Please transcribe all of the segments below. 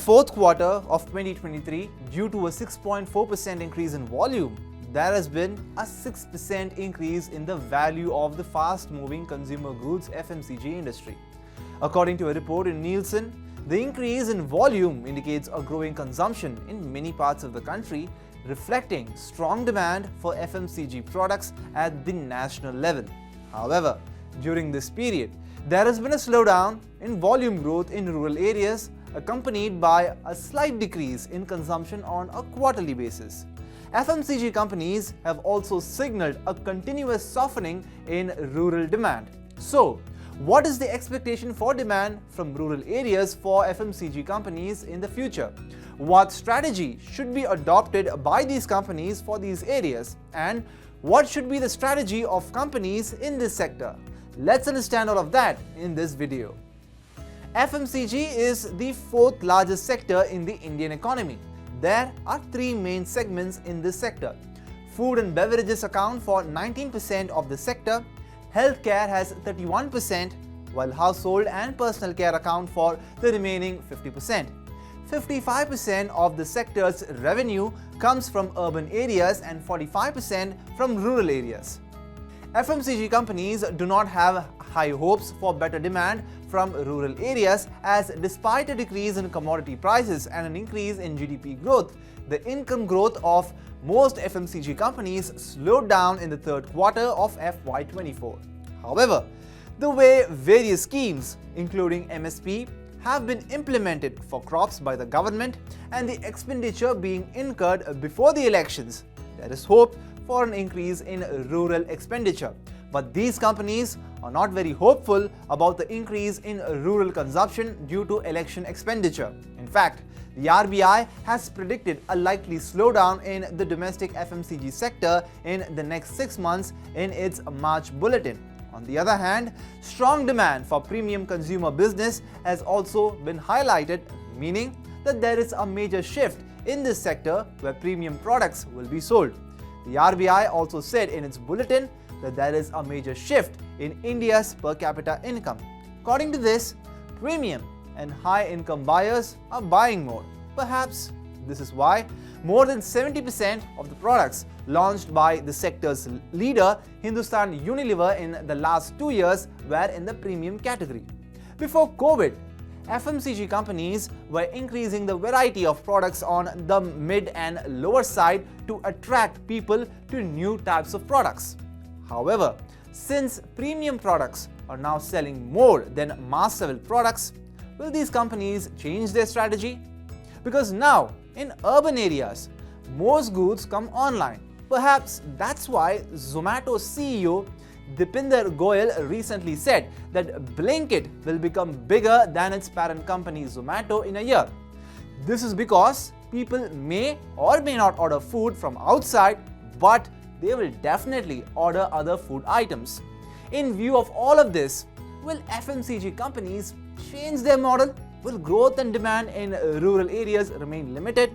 fourth quarter of 2023, due to a 6.4% increase in volume, there has been a 6% increase in the value of the fast-moving consumer goods FMCG industry. According to a report in Nielsen, the increase in volume indicates a growing consumption in many parts of the country, reflecting strong demand for FMCG products at the national level. However, during this period, there has been a slowdown in volume growth in rural areas, accompanied by a slight decrease in consumption on a quarterly basis. FMCG companies have also signaled a continuous softening in rural demand. So, what is the expectation for demand from rural areas for FMCG companies in the future? What strategy should be adopted by these companies for these areas? And what should be the strategy of companies in this sector? Let's understand all of that in this video. FMCG is the fourth largest sector in the Indian economy. There are three main segments in this sector. Food and beverages account for 19% of the sector, healthcare has 31%, while household and personal care account for the remaining 50%. 55% of the sector's revenue comes from urban areas and 45% from rural areas. FMCG companies do not have high hopes for better demand from rural areas, as despite a decrease in commodity prices and an increase in GDP growth, the income growth of most FMCG companies slowed down in the third quarter of FY24. However, the way various schemes, including MSP, have been implemented for crops by the government and the expenditure being incurred before the elections, there is hope for an increase in rural expenditure. But these companies are not very hopeful about the increase in rural consumption due to election expenditure. In fact, the RBI has predicted a likely slowdown in the domestic FMCG sector in the next 6 months in its March bulletin. On the other hand, strong demand for premium consumer business has also been highlighted, meaning that there is a major shift in this sector where premium products will be sold. The RBI also said in its bulletin that there is a major shift in India's per capita income. According to this, premium and high-income buyers are buying more. Perhaps this is why more than 70% of the products launched by the sector's leader, Hindustan Unilever, in the last 2 years were in the premium category. Before COVID, FMCG companies were increasing the variety of products on the mid and lower side to attract people to new types of products. However, since premium products are now selling more than mass-level products, will these companies change their strategy? Because now, in urban areas, most goods come online. Perhaps that's why Zomato CEO Dipinder Goyal recently said that Blinkit will become bigger than its parent company Zomato in a year. This is because people may or may not order food from outside, but they will definitely order other food items. In view of all of this, will FMCG companies change their model? Will growth and demand in rural areas remain limited?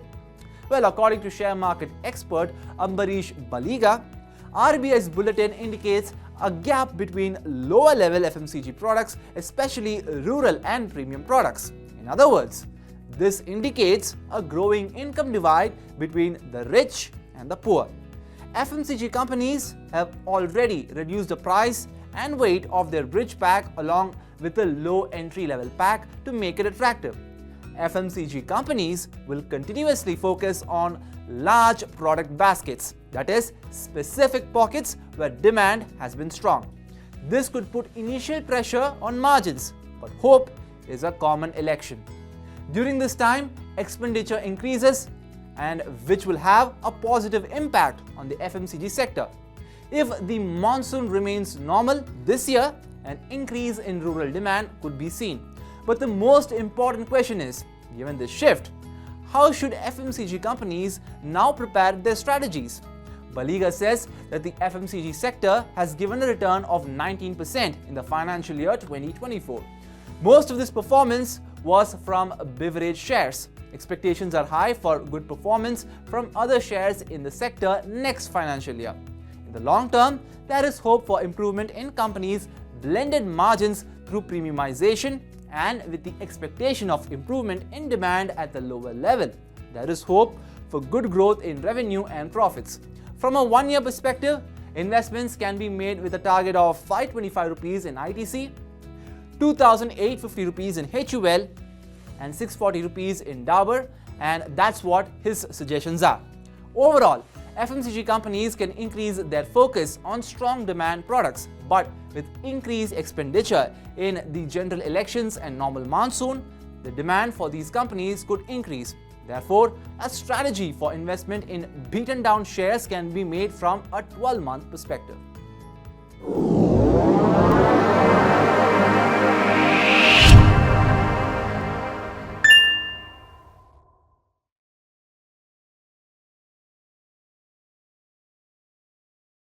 Well, according to share market expert Ambarish Baliga, RBI's bulletin indicates a gap between lower-level FMCG products, especially rural and premium products. In other words, this indicates a growing income divide between the rich and the poor. FMCG companies have already reduced the price and weight of their bridge pack along with a low entry-level pack to make it attractive. FMCG companies will continuously focus on large product baskets, that is, specific pockets where demand has been strong. This could put initial pressure on margins, but hope is a common election. During this time, expenditure increases, and which will have a positive impact on the FMCG sector. If the monsoon remains normal this year, an increase in rural demand could be seen. But the most important question is, given this shift, how should FMCG companies now prepare their strategies? Baliga says that the FMCG sector has given a return of 19% in the financial year 2024. Most of this performance was from beverage shares. Expectations are high for good performance from other shares in the sector next financial year. In the long term, there is hope for improvement in companies' blended margins through premiumization and with the expectation of improvement in demand at the lower level, there is hope for good growth in revenue and profits. From a one-year perspective, investments can be made with a target of 525 rupees in ITC, 2,850 rupees in HUL, and 640 rupees in Dabur, and that's what his suggestions are. Overall, FMCG companies can increase their focus on strong demand products, but with increased expenditure in the general elections and normal monsoon, the demand for these companies could increase. Therefore, a strategy for investment in beaten down shares can be made from a 12-month perspective.